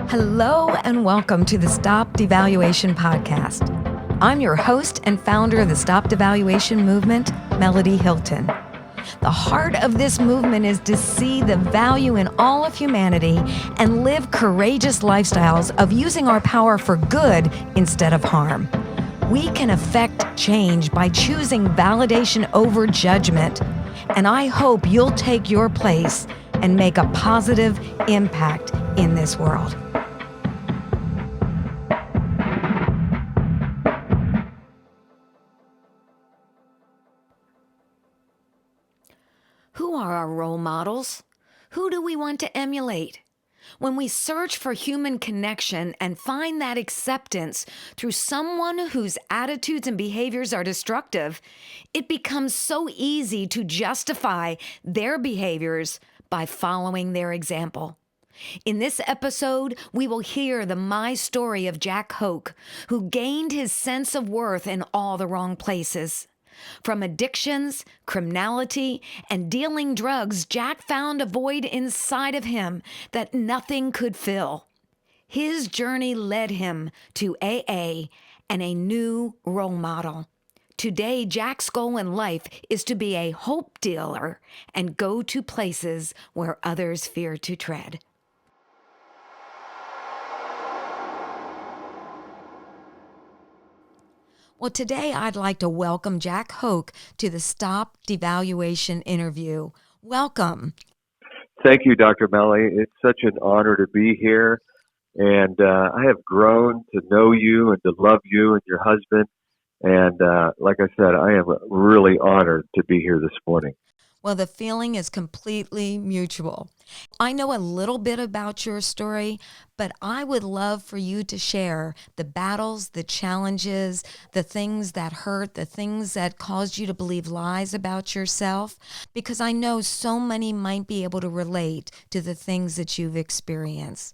Hello and welcome to the StopDevaluation podcast. I'm your host and founder of the StopDevaluation movement, Melody Hilton. The heart of this movement is to see the value in all of humanity and live courageous lifestyles of using our power for good instead of harm. We can affect change by choosing validation over judgment, and I hope you'll take your place and make a positive impact in this world. Who are our role models? Who do we want to emulate? When we search for human connection and find that acceptance through someone whose attitudes and behaviors are destructive, it becomes so easy to justify their behaviors by following their example. In this episode, we will hear the My Story of Jack Hoke, who gained his sense of worth in all the wrong places. From addictions, criminality, and dealing drugs, Jack found a void inside of him that nothing could fill. His journey led him to AA and a new role model. Today, Jack's goal in life is to be a hope dealer and go to places where others fear to tread. Well, today I'd like to welcome Jack Hoke to the StopDevaluation interview. Welcome. Thank you, Dr. Melly. It's such an honor to be here. And I have grown to know you and to love you and your husband. And like I said, I am really honored to be here this morning. Well, the feeling is completely mutual. I know a little bit about your story, but I would love for you to share the battles, the challenges, the things that hurt, the things that caused you to believe lies about yourself, because I know so many might be able to relate to the things that you've experienced.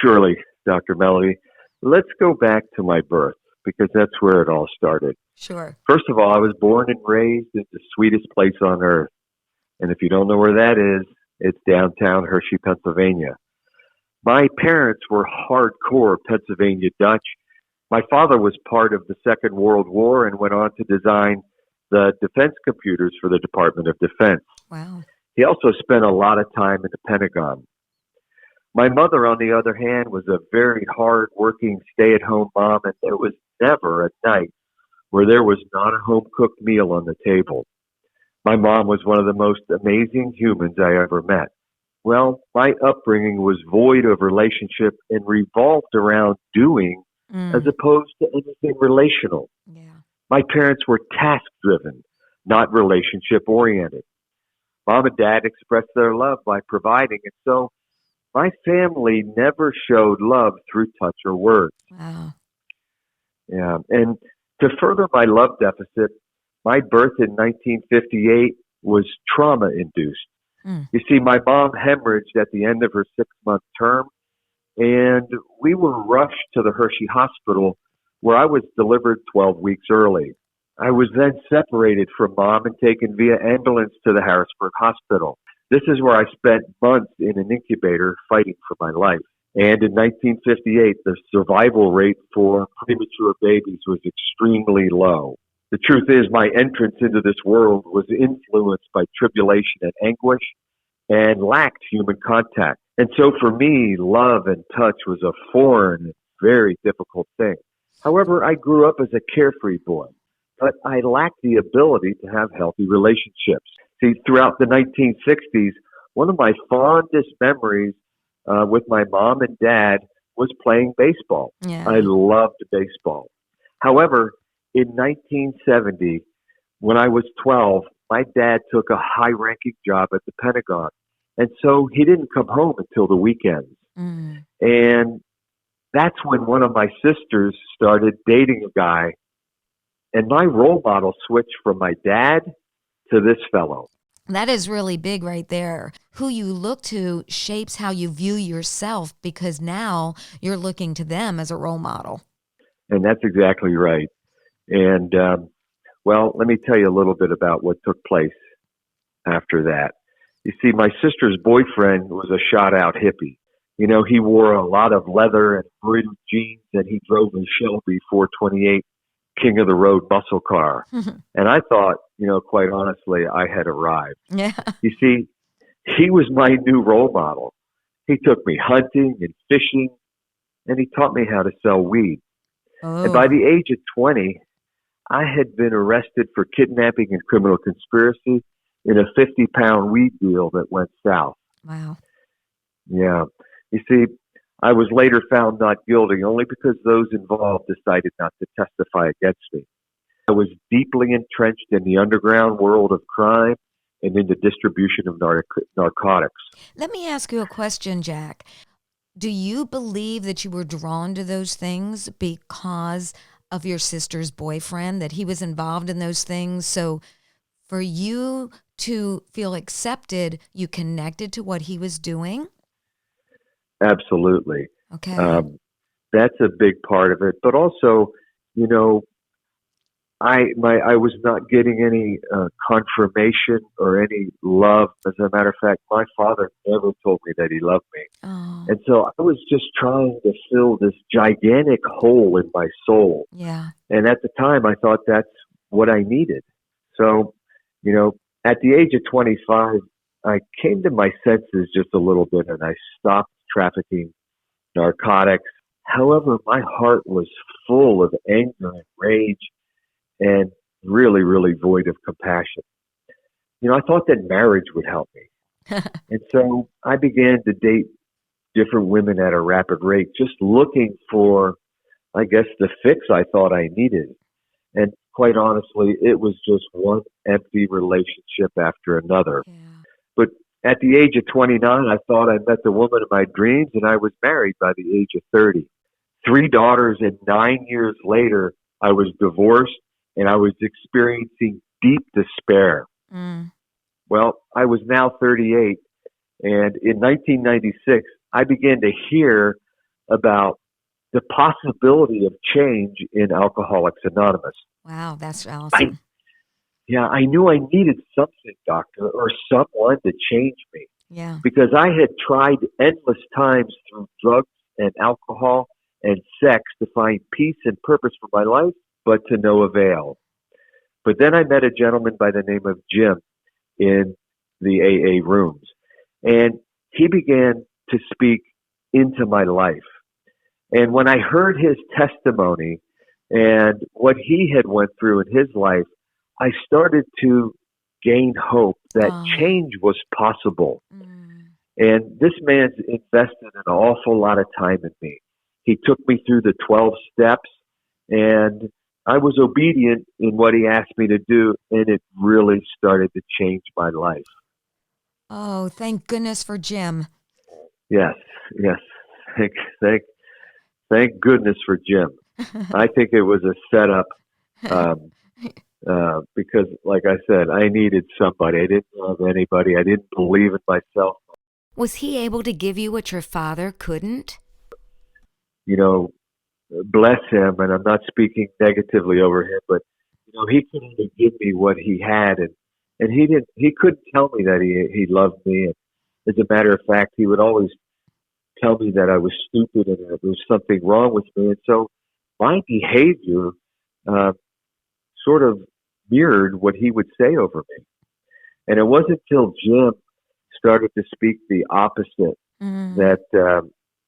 Surely, Dr. Melody. Let's go back to my birth, because that's where it all started. Sure. First of all, I was born and raised in the sweetest place on earth. And if you don't know where that is, it's downtown Hershey, Pennsylvania. My parents were hardcore Pennsylvania Dutch. My father was part of the Second World War and went on to design the defense computers for the Department of Defense. Wow. He also spent a lot of time in the Pentagon. My mother, on the other hand, was a very hard-working stay-at-home mom, and there was never a night where there was not a home-cooked meal on the table. My mom was one of the most amazing humans I ever met. Well, my upbringing was void of relationship and revolved around doing as opposed to anything relational. Yeah. My parents were task-driven, not relationship-oriented. Mom and Dad expressed their love by providing, and so my family never showed love through touch or words. Wow. Yeah, and to further my love deficit, my birth in 1958 was trauma-induced. You see, my mom hemorrhaged at the end of her 6-month term, and we were rushed to the Hershey Hospital, where I was delivered 12 weeks early. I was then separated from Mom and taken via ambulance to the Harrisburg Hospital. This is where I spent months in an incubator fighting for my life. And in 1958, the survival rate for premature babies was extremely low. The truth is, my entrance into this world was influenced by tribulation and anguish and lacked human contact. And so for me, love and touch was a foreign, very difficult thing. However, I grew up as a carefree boy, but I lacked the ability to have healthy relationships. See, throughout the 1960s, one of my fondest memories with my mom and dad was playing baseball. Yeah. I loved baseball. However, in 1970, when I was 12, my dad took a high-ranking job at the Pentagon. And so he didn't come home until the weekends. And that's when one of my sisters started dating a guy. And my role model switched from my dad to this fellow. That is really big right there. Who you look to shapes how you view yourself, because now you're looking to them as a role model. And that's exactly right. And, well, let me tell you a little bit about what took place after that. You see, my sister's boyfriend was a shot-out hippie. He wore a lot of leather and embroidered jeans, and he drove a Shelby 428 King of the Road muscle car. And I thought, quite honestly, I had arrived. Yeah. You see, he was my new role model. He took me hunting and fishing, and he taught me how to sell weed. And by Oh, the age of 20, I had been arrested for kidnapping and criminal conspiracy in a 50-pound weed deal that went south. wow. Yeah. You see, I was later found not guilty only because those involved decided not to testify against me. I was deeply entrenched in the underground world of crime and in the distribution of narcotics. Let me ask you a question, Jack. Do you believe that you were drawn to those things because of your sister's boyfriend, that he was involved in those things? So for you to feel accepted, you connected to what he was doing? Absolutely. Okay. That's a big part of it. But also, you know, I was not getting any confirmation or any love. As a matter of fact, my father never told me that he loved me. Oh, And so I was just trying to fill this gigantic hole in my soul. yeah. And at the time, I thought that's what I needed. So, at the age of 25, I came to my senses just a little bit and I stopped trafficking narcotics. However, my heart was full of anger and rage and really, really void of compassion. I thought that marriage would help me. And so I began to date different women at a rapid rate, just looking for, I guess, the fix I thought I needed. And quite honestly, it was just one empty relationship after another. Yeah. But at the age of 29, I thought I met the woman of my dreams, and I was married by the age of 30. 3 daughters, and 9 years later, I was divorced, and I was experiencing deep despair. Mm. Well, I was now 38, and in 1996, I began to hear about the possibility of change in Alcoholics Anonymous. Wow, that's I, awesome. I knew I needed something, doctor, or someone to change me Yeah. because I had tried endless times through drugs and alcohol and sex to find peace and purpose for my life, but to no avail. But then I met a gentleman by the name of Jim in the AA rooms, and he began to speak into my life. And when I heard his testimony and what he had went through in his life, I started to gain hope that Oh. change was possible. Mm. And this man's invested an awful lot of time in me. He took me through the 12 steps, and I was obedient in what he asked me to do, and it really started to change my life. Oh, thank goodness for Jim. Yes, yes. Thank goodness for Jim. I think it was a setup because, like I said, I needed somebody. I didn't love anybody. I didn't believe in myself. Was he able to give you what your father couldn't? Bless him, and I'm not speaking negatively over him, but he couldn't even give me what he had, and he couldn't tell me that he loved me. And as a matter of fact, he would always tell me that I was stupid and that there was something wrong with me. And so my behavior sort of mirrored what he would say over me. And it wasn't until Jim started to speak the opposite Mm.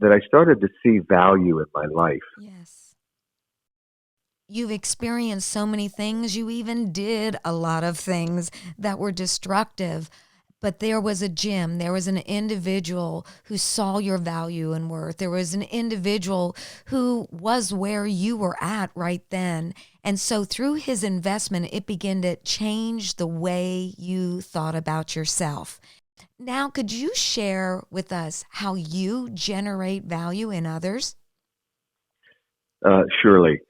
that I started to see value in my life. Yes. You've experienced so many things. You even did a lot of things that were destructive. But there was a Jim, there was an individual who saw your value and worth. There was an individual who was where you were at right then. And so through his investment, it began to change the way you thought about yourself. Now, could you share with us how you generate value in others? Surely.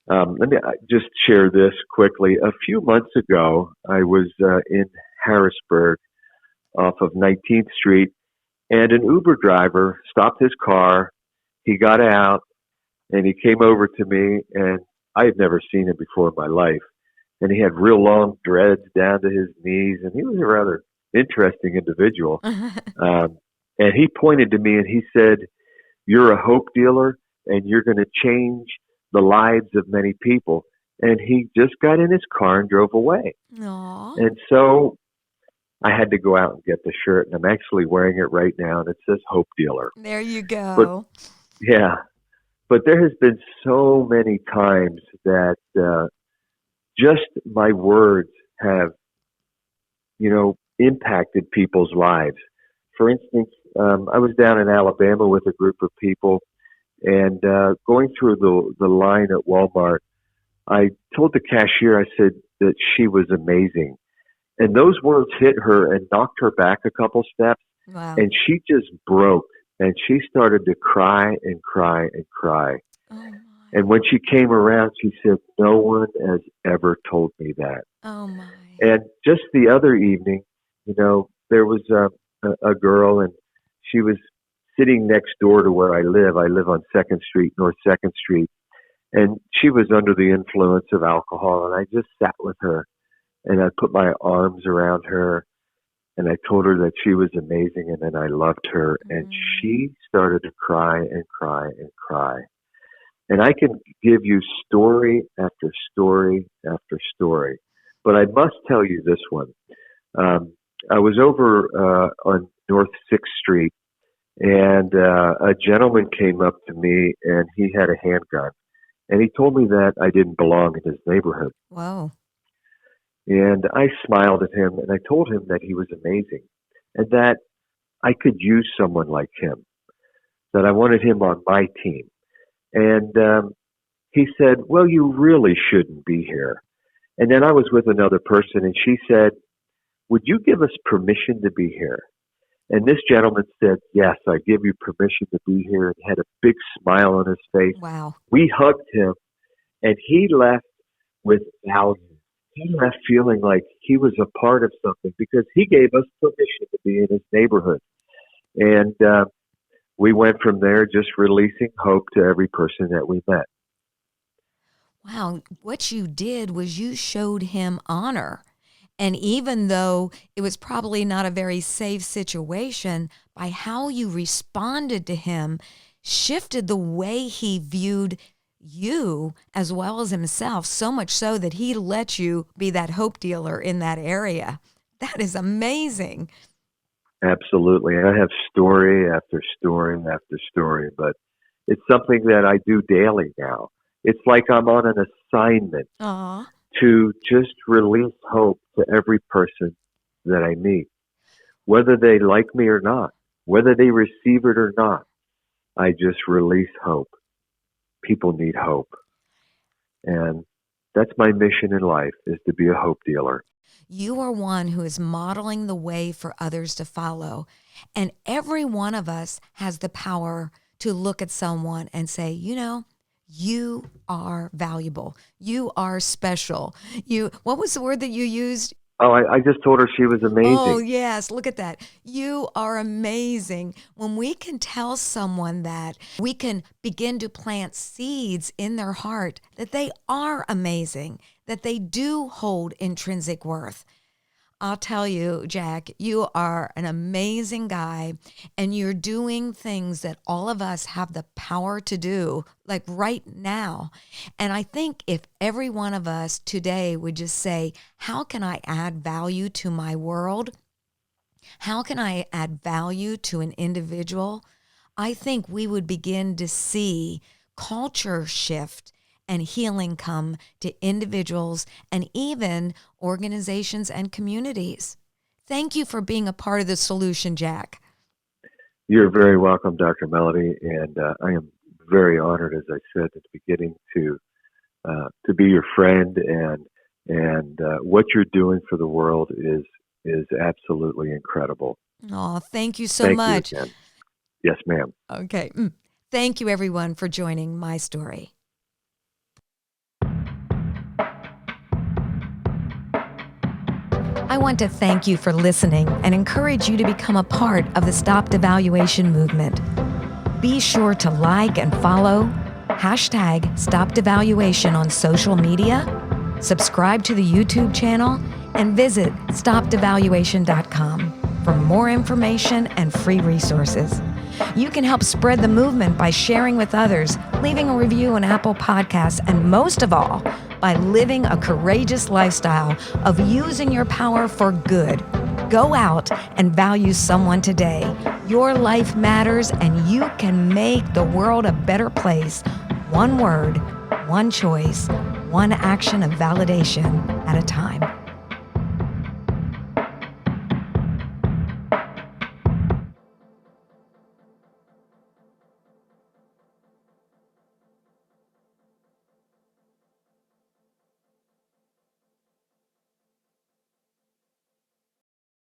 Let me just share this quickly. A few months ago, I was in Harrisburg off of 19th Street, and an Uber driver stopped his car. He got out, and he came over to me, and I had never seen him before in my life. And he had real long dreads down to his knees, and he was a rather interesting individual. And he pointed to me and he said, "You're a hope dealer and you're going to change the lives of many people." And he just got in his car and drove away. Aw. And so I had to go out and get the shirt, and I'm actually wearing it right now, and it says Hope Dealer. There you But go. yeah, but there has been so many times that just my words have, impacted people's lives. For instance, I was down in Alabama with a group of people, and going through the line at Walmart, I told the cashier, I said that she was amazing. And those words hit her and knocked her back a couple steps, Wow. and she just broke, and she started to cry and cry and cry. Oh, my. And when she came around, she said, "No one has ever told me that." Oh, my. And just the other evening, there was a girl, and she was sitting next door to where I live. I live on 2nd Street, North 2nd Street. And she was under the influence of alcohol, and I just sat with her, and I put my arms around her, and I told her that she was amazing, and then I loved her. And she started to cry and cry and cry. And I can give you story after story after story. But I must tell you this one. I was over on North 6th Street, and a gentleman came up to me, and he had a handgun. And he told me that I didn't belong in his neighborhood. Whoa. And I smiled at him, and I told him that he was amazing and that I could use someone like him, that I wanted him on my team. And he said, "Well, you really shouldn't be here." And then I was with another person, and she said, "Would you give us permission to be here?" And this gentleman said, "Yes, I give you permission to be here," and had a big smile on his face. Wow. We hugged him, and he left with value. He left feeling like he was a part of something because he gave us permission to be in his neighborhood. And we went from there just releasing hope to every person that we met. Wow. What you did was you showed him honor. And even though it was probably not a very safe situation, by how you responded to him shifted the way he viewed you as well as himself, so much so that he let you be that hope dealer in that area. That is amazing. Absolutely. I have story after story after story, but it's something that I do daily now. It's like I'm on an assignment Aw. to just release hope to every person that I meet, whether they like me or not, whether they receive it or not. I just release hope. People need hope. And that's my mission in life, is to be a hope dealer. You are one who is modeling the way for others to follow. And every one of us has the power to look at someone and say, you are valuable. You are special. What was the word that you used? Oh, I just told her she was amazing. Oh, yes. Look at that. You are amazing. When we can tell someone that, we can begin to plant seeds in their heart that they are amazing, that they do hold intrinsic worth. I'll tell you, Jack, you are an amazing guy, and you're doing things that all of us have the power to do, like right now. And I think if every one of us today would just say, how can I add value to my world? How can I add value to an individual? I think we would begin to see culture shift and healing come to individuals and even organizations and communities. Thank you for being a part of the solution, Jack. You're very welcome, Dr. Melody, and I am very honored, as I said at the beginning, to be your friend, and what you're doing for the world is absolutely incredible. Oh, thank you so much. You again. Yes, ma'am. Okay. Thank you, everyone, for joining My Story. I want to thank you for listening and encourage you to become a part of the StopDevaluation movement. Be sure to like and follow #StopDevaluation on social media, subscribe to the YouTube channel, and visit StopDevaluation.com for more information and free resources. You can help spread the movement by sharing with others, leaving a review on Apple Podcasts, and most of all, by living a courageous lifestyle of using your power for good. Go out and value someone today. Your life matters, and you can make the world a better place. One word, one choice, one action of validation at a time.